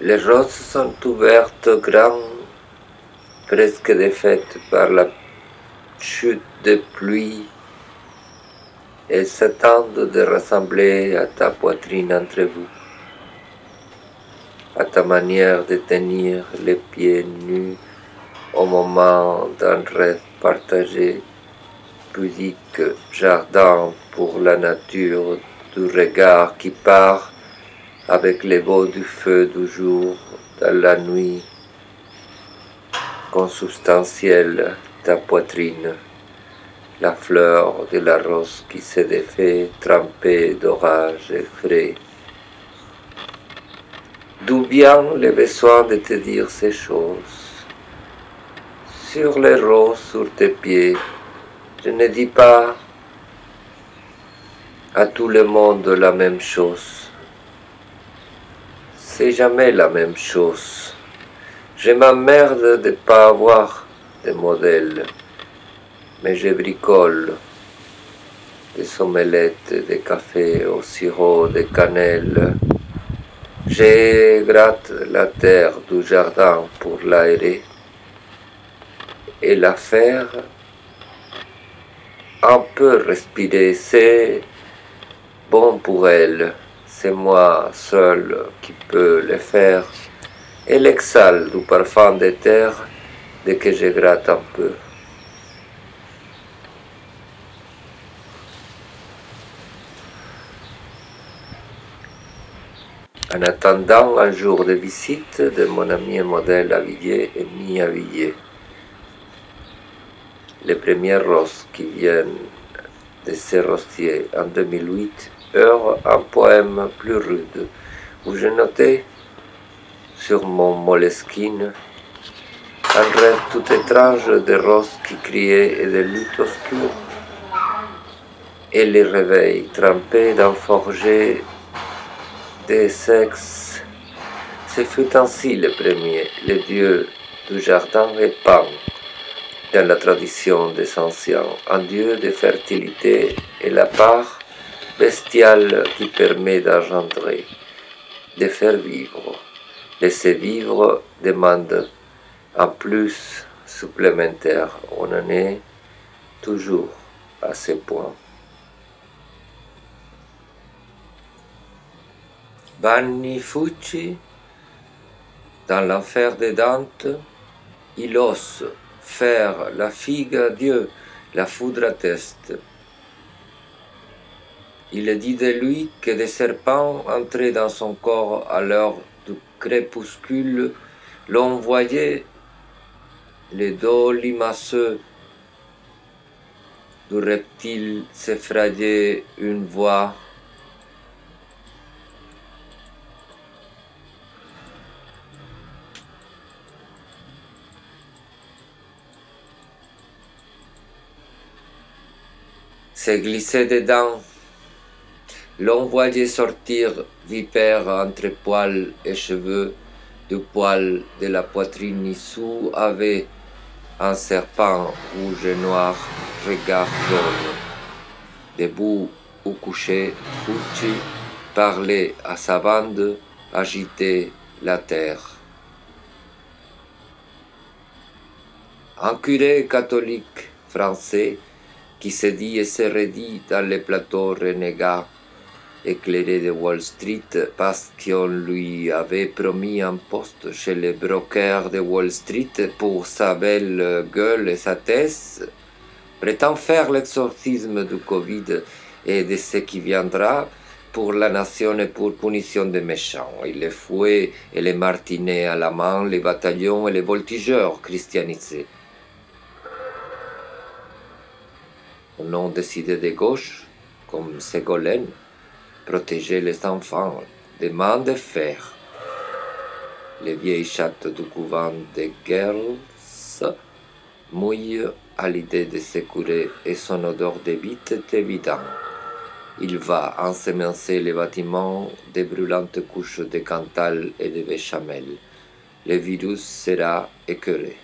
Les roses sont ouvertes grandes, presque défaites par la chute de pluie. Elles s'attendent de ressembler à ta poitrine entre vous, à ta manière de tenir les pieds nus au moment d'un rêve partagé, pudique jardin pour la nature du regard qui part avec les beaux du feu du jour dans la nuit, consubstantielle ta poitrine, la fleur de la rose qui se défait trempée d'orage et frais. D'où vient le besoin de te dire ces choses? Sur les roses, sur tes pieds, je ne dis pas à tout le monde la même chose. C'est jamais la même chose. Je m'emmerde de ne pas avoir de modèle, mais je bricole des omelettes de café au sirop de cannelle. Je gratte la terre du jardin pour l'aérer et la faire un peu respirer. C'est bon pour elle. C'est moi seul qui peux le faire. Elle exhale du parfum de terre dès que je gratte un peu. En attendant un jour de visite de mon ami modèle Avilliers et mi Avilliers, les premières roses qui viennent de ces rosiers en 2008 eurent un poème plus rude où je notais sur mon Moleskine un rêve tout étrange de roses qui criaient et de luttes obscures et les réveils trempés d'un forger des sexes. Ce fut ainsi le premier, le dieu du jardin est Pan, dans la tradition des anciens, un dieu de fertilité et la part bestiale qui permet d'engendrer, de faire vivre. Laisser vivre demande un plus supplémentaire. On en est toujours à ce point. Vanni Fucci, dans l'enfer de Dante, il ose faire la figue à Dieu, la foudre atteste. Il dit de lui que des serpents entraient dans son corps à l'heure du crépuscule, l'on voyait les dos limaçeux du reptile s'effrayer une voix. Se glisser dedans. L'on voyait sortir vipère entre poils et cheveux, du poil de la poitrine issue avait un serpent rouge et noir, regard jaune. Debout ou couché, Fucci parlait à sa bande, agitait la terre. Un curé catholique français qui se dit et se redit dans les plateaux renégats éclairés de Wall Street parce qu'on lui avait promis un poste chez les brokers de Wall Street pour sa belle gueule et sa thèse, prétend faire l'exorcisme du Covid et de ce qui viendra pour la nation et pour punition des méchants. Et les fouets et les martinets à la main, les bataillons et les voltigeurs christianisés. Au nom des idées de gauche, comme Ségolène, protéger les enfants des mains de fer. Les vieilles chattes du couvent de Girls mouillent à l'idée de se courir et son odeur de bite est évident. Il va ensemencer les bâtiments de brûlantes couches de Cantal et de béchamel. Le virus sera écœuré.